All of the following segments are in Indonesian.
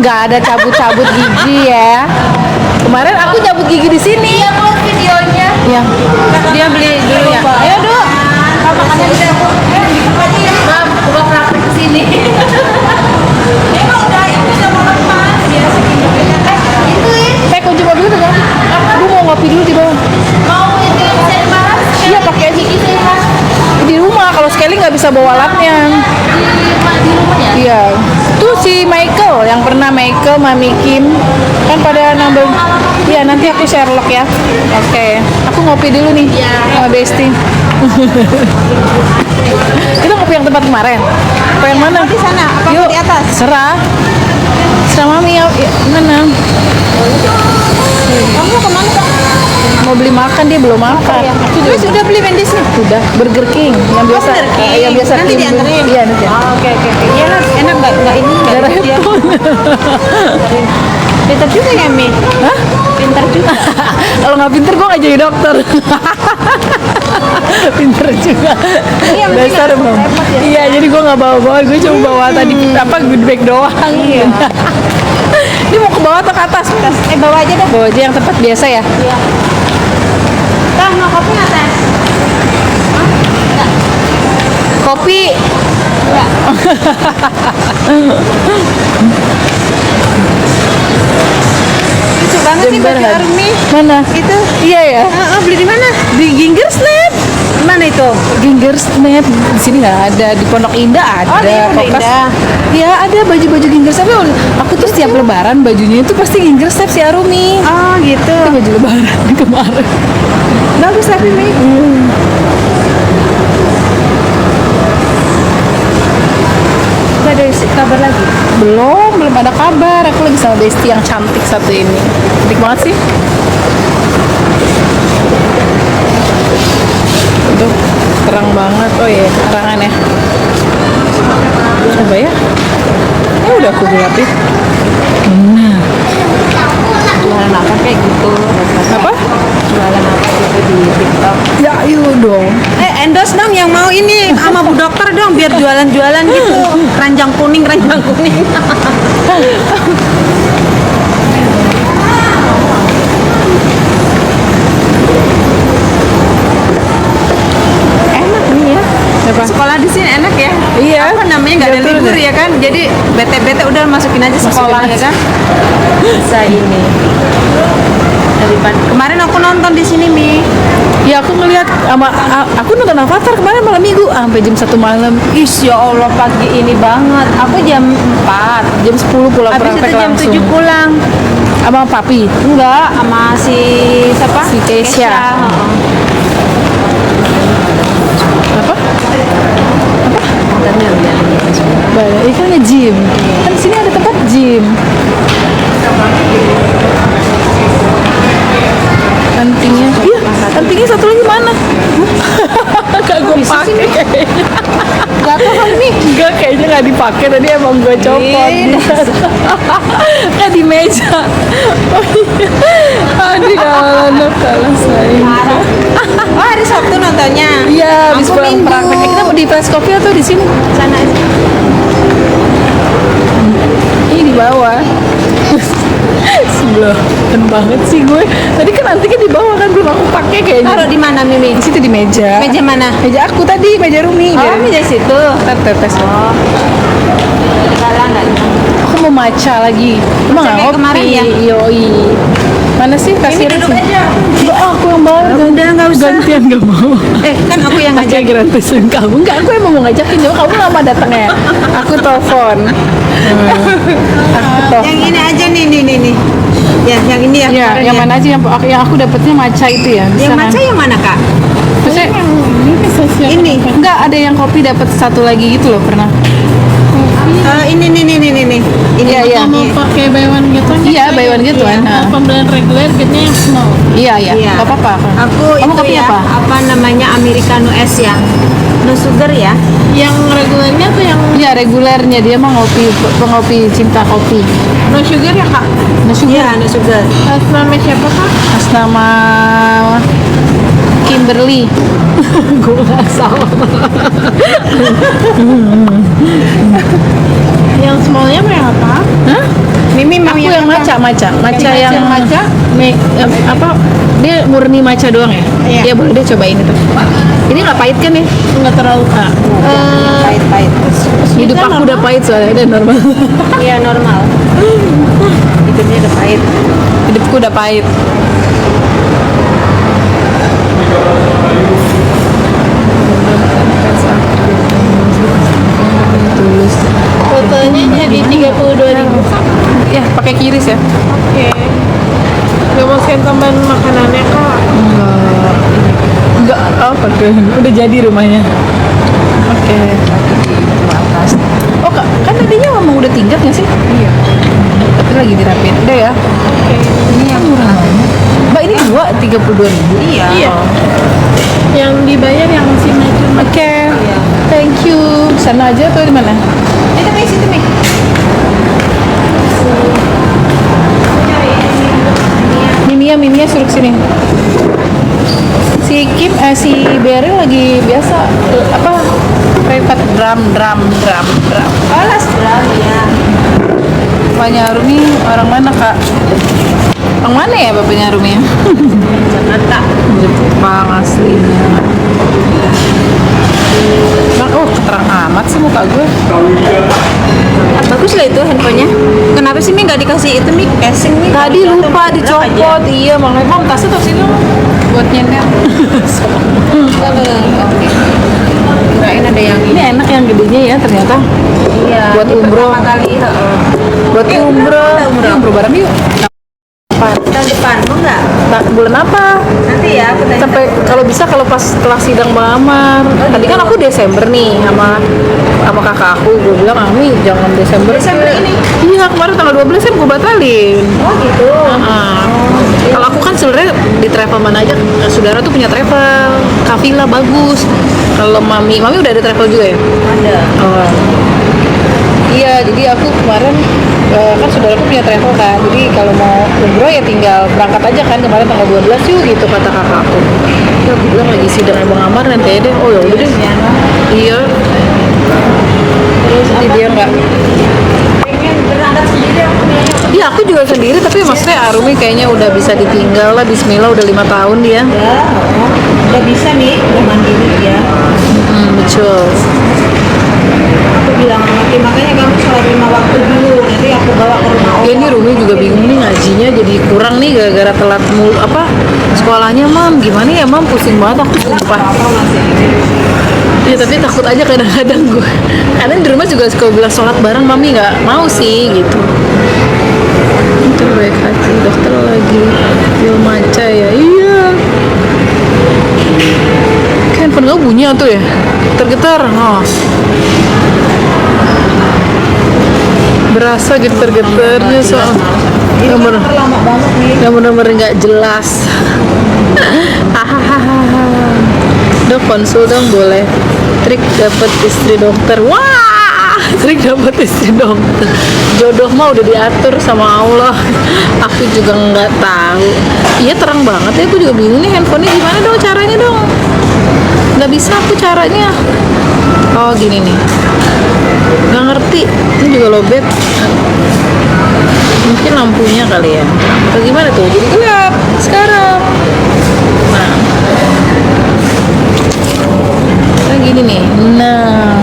nggak ada cabut-cabut gigi ya. Kemarin aku cabut gigi di sini. Iya, aku lihat videonya. Iya. Dia beli dulu ya. Ayo, Duk. Makannya udah aku. Mam, gua praktek ke sini. Emang udah itu udah mau lepas. Ya segini aja. Ituin. Kunci mobil udah kan? Aku mau ngopi dulu di bawah. Mau itu bisa dimaras? Iya, pakai gigi sehat. di rumah. Kalau sekali nggak bisa bawa alatnya. Di rumah ya? Iya. Tuh si Michael yang pernah Michael, Mami Kim kan pada nambah. Iya, nanti aku Sherlock ya. Oke. Aku ngopi dulu nih sama Besti. Kita ngopi yang tempat kemarin. Apa yang mana? Di sana, apa Yuk, di atas? serah. Serah Mami ya. Mana? Kamu kemana Kak? Mau beli makan, dia belum makan. Terus udah beli Wendy's nih? Udah, Burger King yang biasa. Burger King. Yang biasa Nanti Kim. dianterin? Iya, nanti. Oke. Iya lah, enak nggak ini nggak Nggak ribet ya. repot. Pintar juga ya Mi. Hah? Pintar juga. Kalau nggak pinter gue nggak jadi dokter. Pinter juga. Iya, Dasar mungkin belum. repot ya. Iya, jadi gue nggak bawa-bawa, gue cuma bawa tadi apa good bag doang. Iya. Ini mau ke bawah atau ke atas? Bawa aja dah. Bawa aja yang tempat biasa ya. Iya. Tah, mau kopi nggak Teh? Kopi. Enggak. Lucu banget sih baju Jember Army. Mana? Itu. Iya ya. Beli di mana? Di Gingersnap. Mana itu? Gingersnap di sini nggak ada, di Pondok Indah ada. Oh, di Pondok Kokas. Indah. Iya, ada baju-baju Gingersnap. Aku tuh setiap lebaran bajunya itu pasti Gingersnap si Arumi. Oh gitu. Itu baju lebaran kemarin. Bagus tapi Mi. Udah ada kabar lagi? Belum ada kabar. Aku lagi sama Besti yang cantik satu ini. Cantik banget sih. Aduh, terang banget. Oh iya, terangan ya. Coba ya. Udah aku gelapin. Jualan apa kayak gitu? Apa? Jualan apa gitu di TikTok? Ya, yuk dong. Endorse dong yang mau ini sama Bu Dokter dong biar jualan-jualan gitu. Keranjang kuning. Enak nih ya. Apa? Sekolah di sini enak ya. Iya. Apa namanya nggak ada Betul, libur betul. ya kan? Jadi bete-bete udah masukin aja sekolah aja. ya kan. Bisa ini. Daripada kemarin aku nonton di sini Mi. Ya aku ngeliat aku nonton Avatar kemarin malam minggu sampai jam 1 malam. Ya Allah pagi ini banget. Aku jam 4. Jam 10 pulang Habis itu praktek jam langsung. 7 pulang. Sama papi. Enggak, sama si siapa? Si Keisha. Heeh. Apa? Bentar, lihat. Banyak. Ini kan nge-gym. Kan di sini ada tempat gym. Antingnya. Iya, antingnya satu lagi mana? Gak gue pakai kayaknya. Gak paham nih. Enggak, kayaknya nggak dipakai tadi emang gue copot. Nggak di meja. Oh iya. Aduh ya Allah, kalah saya. Oh, hari Sabtu nontonnya. Iya, habis Aku pulang Minggu. praktek. Kita mau di press coffee atau di sini? Sana aja. Ini di bawah. Sebelah banget sih gue. Tadi kan antiknya di bawah kan belum aku pakai kayaknya. Taruh di mana Mimi? Di situ di meja. Meja mana? Meja aku tadi, meja Rumi. Oh, meja situ. Ntar tetes. Oh. Salah enggak? Aku mau matcha lagi. Emang nggak kayak ngopi? kemarin ya? Yoi. Mana sih kasirnya duduk sih? aja. Enggak, aku yang bawa. Udah nggak usah. Gantian nggak mau. Kan aku yang Aja ngajak. gratisin kamu. Enggak, aku emang mau ngajakin. Cuma kamu lama datangnya. Aku telepon. Aku telepon. Yang ini aja nih. Ya, yang ini ya. Ya, kemarin yang ya. mana aja yang aku dapetnya matcha itu ya. Yang Bisa matcha kan? yang mana Kak? Maksudnya, Ini. enggak ada yang kopi dapat satu lagi gitu loh pernah. Ini. Ini. Iya, iya. Mau pakai buy one get one? Iya, buy one get one. Kalau pembelian reguler getnya yang small. Iya, iya. Iya. Gak apa-apa. Aku Kamu itu kopi ya, apa? namanya Americano es ya. No sugar ya. Yang regulernya tuh yang Iya, regulernya dia mah ngopi cinta kopi. no sugar ya kak? Nah, Iya, no sugar. Atas nama siapa kak? Atas nama Kimberly. Gue nggak salah. Yang smallnya apa yang apa? Hah? Mimi mau Aku yang apa? maca yang Maca, apa dia murni maca doang ya? Iya. Ya boleh deh cobain itu. Ini nggak pahit kan ya? nggak terlalu kak. Pahit-pahit. Hidup aku udah pahit soalnya udah normal. Iya normal. Hidupnya udah pahit. Hidupku udah pahit. Fotonya jadi 32.000 kak. Ya pakai kiris ya. Oke. Gak mau sekalian tambahan makanannya kak. Enggak, oh pakai. Udah jadi rumahnya. Oke. Oh kan tadinya ngomong udah tingkat nggak sih? Iya. Tapi lagi dirapin. Udah ya. Ini yang murah. Mbak ini 32.000. Iya. Iya. Yang dibayar yang si macam. Oke. Thank you. Sana aja atau di mana? Itu Mi, situ Mi. Mimia suruh kesini. Si Kim, si Beryl lagi biasa apa? Private drum. Alas berapa ya? Bapaknya Arumi orang mana kak? Orang mana ya bapaknya Arumi? Jakarta. Jepang aslinya. Oh keterang amat sih muka gue. Bagus lah itu handphonenya. Kenapa sih Mi nggak dikasih itu Mi casing Mi? Tadi lupa dicopot, iya makanya mam tasnya taruh sini dong. Buat nyender. Kirain ada yang Ini enak yang gedenya ya ternyata. Iya. Buat ini umroh. pertama kali. Buat umroh. Umroh bareng yuk. Tahun depan mau nggak? Nah, bulan apa? Nanti ya aku tanya. Sampai kalau bisa kalau pas setelah sidang melamar. Tadi kan aku Desember nih sama kakak aku. Gue bilang Ami jangan Desember. Desember ini? Iya kemarin tanggal 12 kan gue batalin. Oh gitu. Kalau aku kan sebenarnya di travel mana aja, saudara tuh punya travel, Kavila bagus. Kalau mami udah ada travel juga ya? Ada. Oh. Iya, jadi aku kemarin kan saudaraku punya travel kan. Jadi kalau mau umroh ya tinggal berangkat aja kan kemarin tanggal 12 yuk gitu kata kakak aku. Ya aku bilang lagi sidang Abang Amar nanti deh. Oh ya udah deh. Iya. Terus Jadi dia nggak. pengen berangkat sendiri aku nih. Iya aku juga sendiri tapi maksudnya Arumi kayaknya udah bisa ditinggal lah. Bismillah udah 5 tahun dia. Udah bisa nih, udah mandiri ya. Betul. Aku bilang sama Kim, makanya kamu sholat 5 waktu dulu. Nanti aku bawa ke rumah Ya ini Rumi juga bingung nih ngajinya jadi kurang nih gara-gara telat mulu apa sekolahnya mam gimana ya mam pusing banget aku sumpah. Ya tapi takut aja kadang-kadang gue karena di rumah juga suka bilang sholat bareng mami nggak mau sih gitu. Terbaik hati dokter lagi Wil maca ya iya. Handphone kamu bunyi tuh ya tergetar oh. Berasa getar-getarnya soal yang bener lama banget nih. yang bener-bener nggak jelas. Hahaha. Dok konsul dong boleh. Trik dapat istri dokter. Wah, trik dapat istri dokter. Jodoh mah udah diatur sama Allah. Aku juga nggak tahu. Iya terang banget ya. Aku juga bingung nih handphonenya gimana dong caranya dong. Nggak bisa aku caranya. Oh gini nih. Nggak ngerti. Ini juga lowbat. Mungkin lampunya kali ya. Atau gimana tuh? Jadi gelap sekarang. Nah. Nah gini nih. Nah.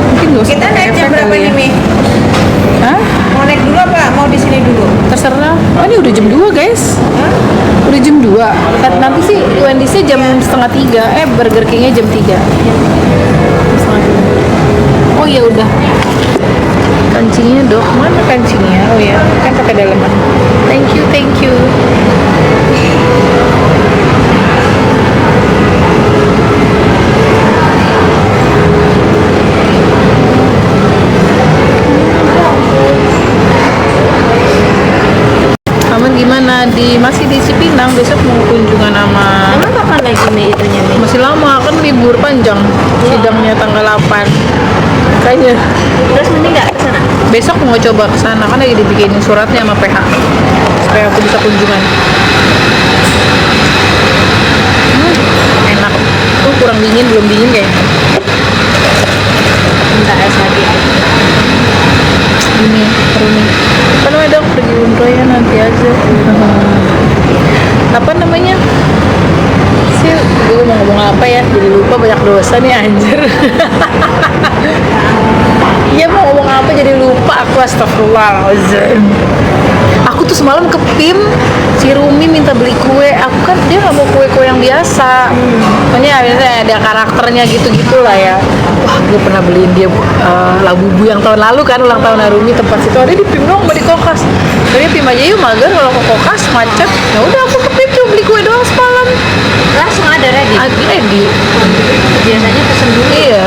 Mungkin gak usah Kita naik pakai jam efek berapa kali nih ya. Mi? Hah? Mau naik dulu apa? Mau di sini dulu? Terserah. Oh ini udah jam 2 guys. Udah jam 2. Nanti sih Wendy's-nya jam setengah 3. Burger King-nya jam 3. Oh ya udah. Kancingnya dok, mana kancingnya? Oh ya, kan pakai dalaman. Thank you. Aman gimana? Masih di Cipinang, besok mau kunjungan sama Emang kapan lagi Mi itunya Mi? masih lama kan libur panjang sidangnya tanggal 8 kayaknya Terus Mimi nggak ke sana? besok mau coba ke sana kan lagi dibikinin suratnya sama PH supaya aku bisa kunjungan. Enak tuh kurang dingin belum dingin kayaknya Minta es lagi. ini Rumi apa ya, jadi lupa, banyak dosa nih anjir. Iya mau ngomong apa jadi lupa aku, astagfirullahaladzim. Aku tuh semalam ke PIM, si Rumi minta beli kue, aku kan dia nggak mau kue-kue yang biasa, pokoknya ada karakternya gitu-gitu lah ya. Wah, gue pernah beliin dia labubu yang tahun lalu kan, ulang tahun Rumi, tempat situ ada di PIM doang, di Kokas. Jadi PIM aja yuk, mager kalau ke Kokas macet. Ya udah aku ke PIM cuma beli kue doang semalam. Langsung ada ready. Ready. Biasanya pesen dulu. Iya.